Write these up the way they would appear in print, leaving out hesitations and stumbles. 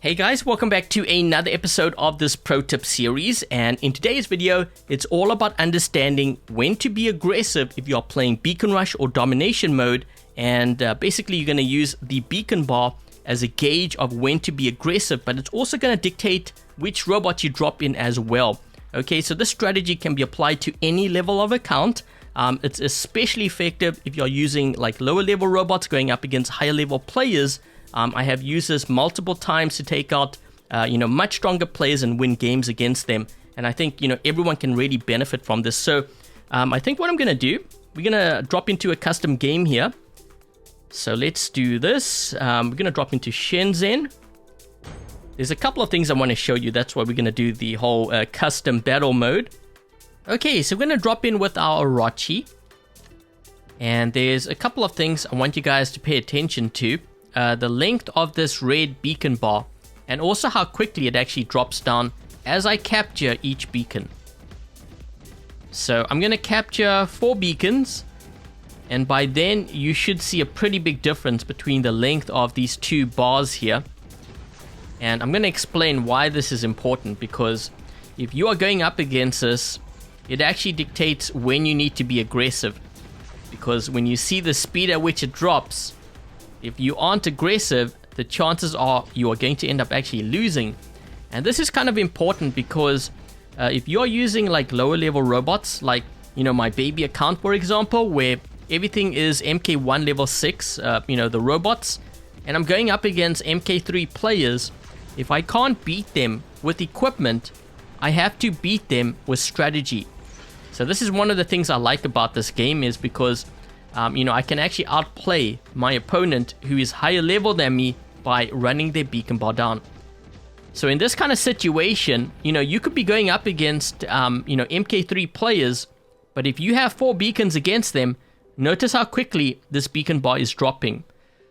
Hey guys, welcome back to another episode of this pro tip series, and in today's video it's all about understanding when to be aggressive if you're playing beacon rush or domination mode, and basically you're going to use the beacon bar as a gauge of when to be aggressive, but it's also going to dictate which robots you drop in as well. Okay, so this strategy can be applied to any level of account. It's especially effective if you're using like lower level robots going up against higher level players. I have used this multiple times to take out, much stronger players and win games against them. And I think, everyone can really benefit from this. So I think what I'm going to do, we're going to drop into a custom game here. So let's do this. We're going to drop into Shenzhen. There's a couple of things I want to show you. That's why we're going to do the whole custom battle mode. Okay, so we're going to drop in with our Orochi. And there's a couple of things I want you guys to pay attention to. The length of this red beacon bar, and also how quickly it actually drops down as I capture each beacon. So I'm going to capture 4 beacons, and by then you should see a pretty big difference between the length of these 2 bars here. And I'm going to explain why this is important, because if you are going up against this, it actually dictates when you need to be aggressive. Because when you see the speed at which it drops, if you aren't aggressive, the chances are you are going to end up actually losing. And this is kind of important because if you're using like lower level robots, like, my baby account, for example, where everything is MK1 level 6, the robots, and I'm going up against MK3 players, if I can't beat them with equipment, I have to beat them with strategy. So this is one of the things I like about this game, is because I can actually outplay my opponent who is higher level than me by running their beacon bar down. So in this kind of situation, you could be going up against, MK3 players, but if you have 4 beacons against them, notice how quickly this beacon bar is dropping.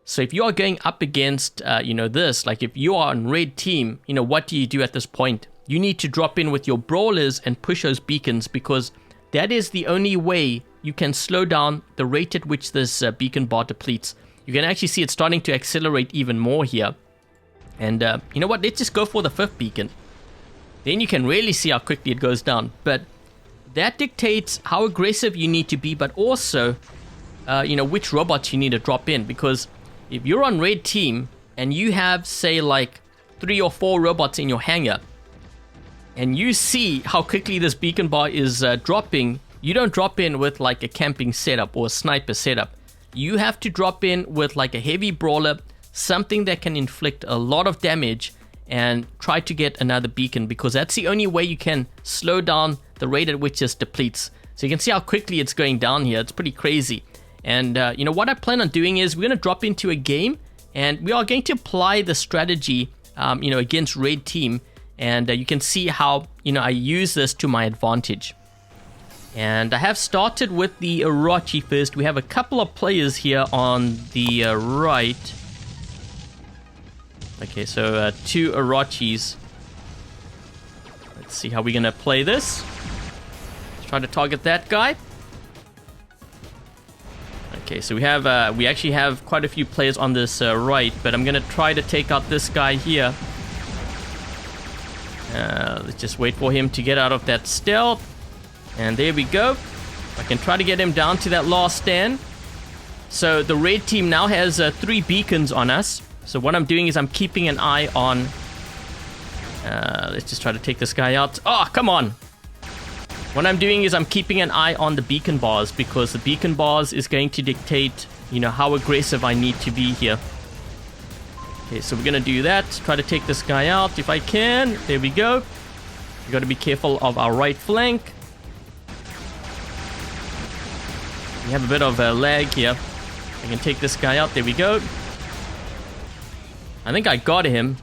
So if you are going up against, this, like if you are on red team, what do you do at this point? You need to drop in with your brawlers and push those beacons, because that is the only way you can slow down the rate at which this beacon bar depletes. You can actually see it starting to accelerate even more here. And you know what? Let's just go for the 5th beacon. Then you can really see how quickly it goes down. But that dictates how aggressive you need to be, but also, which robots you need to drop in. Because if you're on red team and you have, say, like 3 or 4 robots in your hangar, and you see how quickly this beacon bar is dropping, you don't drop in with like a camping setup or a sniper setup. You have to drop in with like a heavy brawler, something that can inflict a lot of damage, and try to get another beacon, because that's the only way you can slow down the rate at which this depletes. So you can see how quickly it's going down here. It's pretty crazy. And what I plan on doing is we're going to drop into a game, and we are going to apply the strategy against red team. And you can see how I use this to my advantage. And I have started with the Orochi first. We have a couple of players here on the right. Okay, so 2 Orochis. Let's see how we're going to play this. Let's try to target that guy. Okay, so we actually have quite a few players on this right, but I'm going to try to take out this guy here. Let's just wait for him to get out of that stealth. And there we go. I can try to get him down to that last stand. So the red team now has 3 beacons on us. So what I'm doing is I'm keeping an eye on... let's just try to take this guy out. Oh, come on! What I'm doing is I'm keeping an eye on the beacon bars, because the beacon bars is going to dictate, how aggressive I need to be here. Okay, so we're going to do that. Try to take this guy out if I can. There we go. We got to be careful of our right flank. We have a bit of a lag here. I can take this guy out. There we go. I think I got him.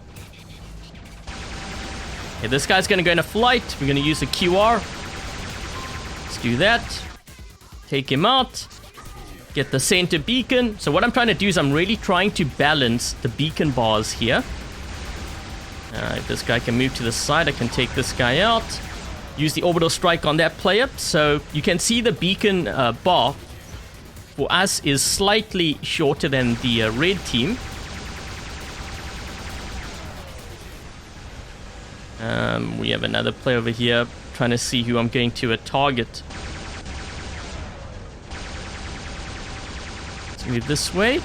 Okay, this guy's going to go in a flight. We're going to use the QR. Let's do that. Take him out. Get the center beacon. So what I'm trying to do is I'm really trying to balance the beacon bars here. If this guy can move to the side, I can take this guy out. Use the orbital strike on that player. So you can see the beacon bar for us is slightly shorter than the red team. We have another player over here trying to see who I'm going to target. Let's move this way.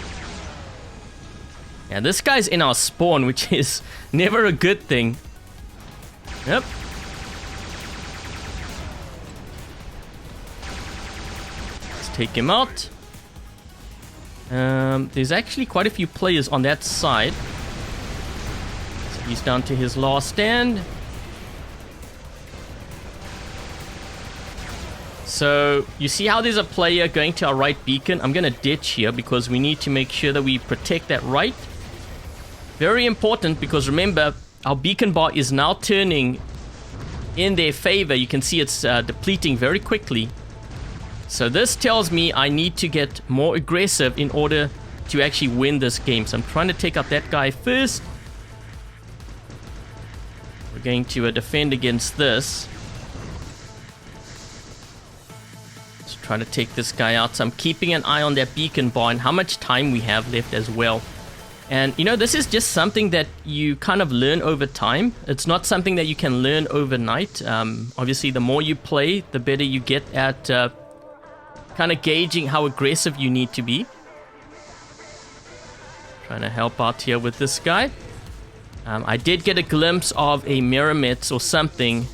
Yeah, this guy's in our spawn, which is never a good thing. Yep. Let's take him out. There's actually quite a few players on that side. So he's down to his last stand. So you see how there's a player going to our right beacon? I'm going to ditch here because we need to make sure that we protect that right. Very important, because remember, our beacon bar is now turning in their favor. You can see it's depleting very quickly. So this tells me I need to get more aggressive in order to actually win this game. So I'm trying to take out that guy first. We're going to defend against this. Let's try to take this guy out. So I'm keeping an eye on that beacon bar and how much time we have left as well. And, you know, this is just something that you kind of learn over time. It's not something that you can learn overnight. Obviously, the more you play, the better you get at kind of gauging how aggressive you need to be. Trying to help out here with this guy. I did get a glimpse of a Mirrormets or something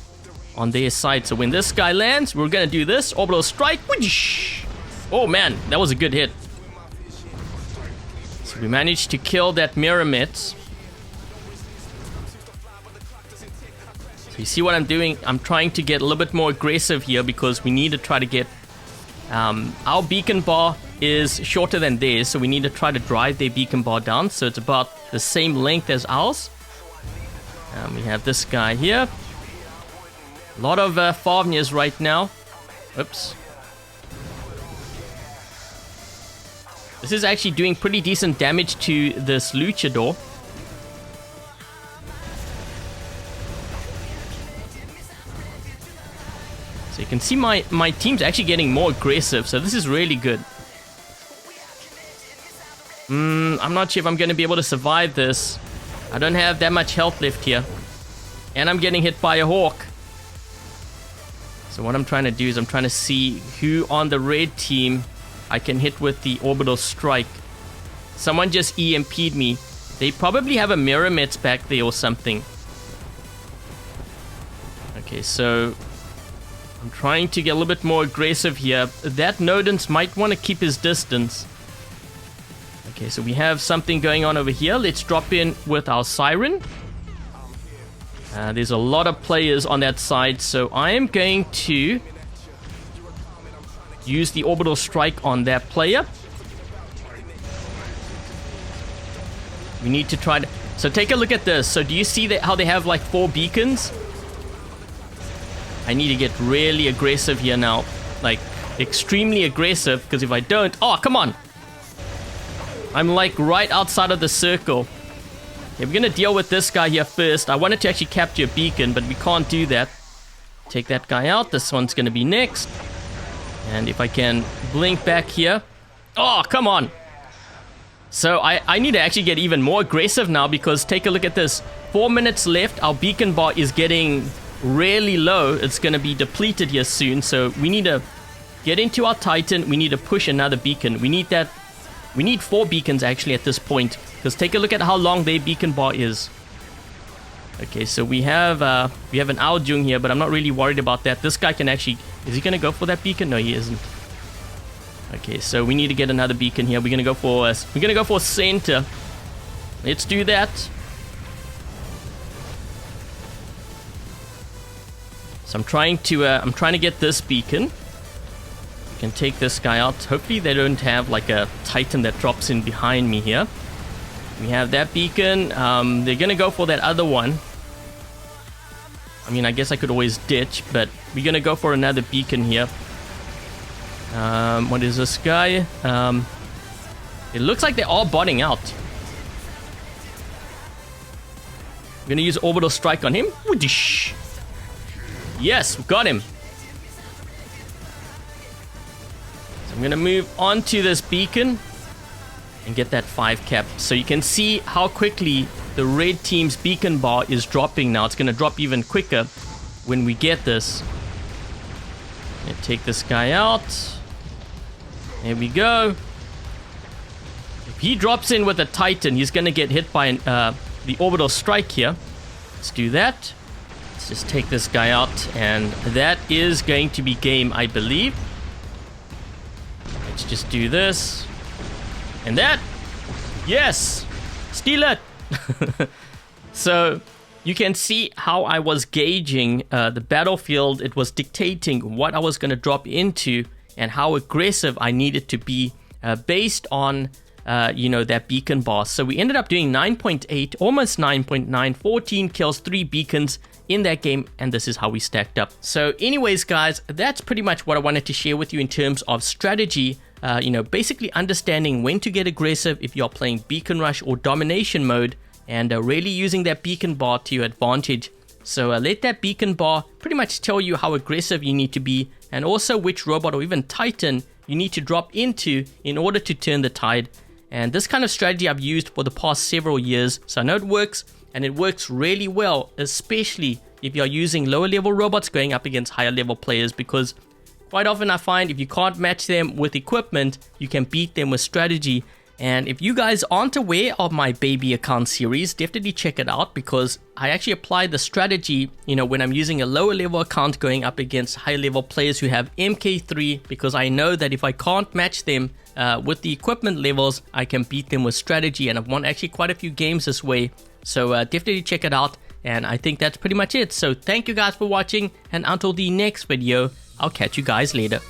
on their side. So when this guy lands, we're going to do this. Orbital strike. Oh, man, that was a good hit. So we managed to kill that Mirrormets. So you see what I'm doing? I'm trying to get a little bit more aggressive here because we need to try to get... our beacon bar is shorter than theirs, so we need to try to drive their beacon bar down. So it's about the same length as ours. We have this guy here. A lot of Favnias right now. Oops. This is actually doing pretty decent damage to this luchador. So you can see my team's actually getting more aggressive, so this is really good. I'm not sure if I'm going to be able to survive this. I don't have that much health left here. And I'm getting hit by a hawk. So what I'm trying to do is I'm trying to see who on the red team I can hit with the orbital strike. Someone just EMP'd me. They probably have a Mirrormets back there or something. Okay, so I'm trying to get a little bit more aggressive here. That Nodens might want to keep his distance. Okay, so we have something going on over here. Let's drop in with our Siren. There's a lot of players on that side, so I am going to use the orbital strike on that player. We need to try to... So take a look at this. So do you see that how they have like 4 beacons? I need to get really aggressive here now. Like, extremely aggressive, because if I don't... Oh, come on! I'm like right outside of the circle. Okay, we're gonna deal with this guy here first. I wanted to actually capture a beacon, but we can't do that. Take that guy out. This one's gonna be next. And if I can blink back here... Oh, come on! So I need to actually get even more aggressive now, because take a look at this. 4 minutes left. Our beacon bar is getting really low. It's going to be depleted here soon. So we need to get into our Titan. We need to push another beacon. We need that. We need 4 beacons actually at this point. Because take a look at how long their beacon bar is. Okay, so we have an Aljung here, but I'm not really worried about that. This guy can actually... Is he going to go for that beacon? No, he isn't. Okay, so we need to get another beacon here. We're gonna go for center. Let's do that. So I'm trying to get this beacon. We can take this guy out. Hopefully they don't have like a Titan that drops in behind me here. We have that beacon. They're gonna go for that other one. I mean, I guess I could always ditch, but we're gonna go for another beacon here. What is this guy? It looks like they're all botting out. I'm gonna use orbital strike on him. Yes, we got him. So I'm gonna move on to this beacon and get that 5 cap. So you can see how quickly the red team's beacon bar is dropping now. It's going to drop even quicker when we get this. And take this guy out. There we go. If he drops in with a Titan, he's going to get hit by the orbital strike here. Let's do that. Let's just take this guy out, and that is going to be game, I believe. Let's just do this. And that. Yes! Steal it! So, you can see how I was gauging the battlefield. It was dictating what I was going to drop into and how aggressive I needed to be based on, that beacon bar. So we ended up doing 9.8, almost 9.9, 14 kills, 3 beacons in that game, and this is how we stacked up. So anyways, guys, that's pretty much what I wanted to share with you in terms of strategy. Basically understanding when to get aggressive if you're playing beacon rush or domination mode, and really using that beacon bar to your advantage. So let that beacon bar pretty much tell you how aggressive you need to be, and also which robot or even Titan you need to drop into in order to turn the tide. And this kind of strategy I've used for the past several years, so I know it works, and it works really well, especially if you're using lower level robots going up against higher level players, because quite often I find if you can't match them with equipment, you can beat them with strategy. And if you guys aren't aware of my baby account series, definitely check it out, because I actually apply the strategy, when I'm using a lower level account going up against high level players who have MK3, because I know that if I can't match them with the equipment levels, I can beat them with strategy, and I've won actually quite a few games this way. So definitely check it out, and I think that's pretty much it. So thank you guys for watching, and until the next video, I'll catch you guys later.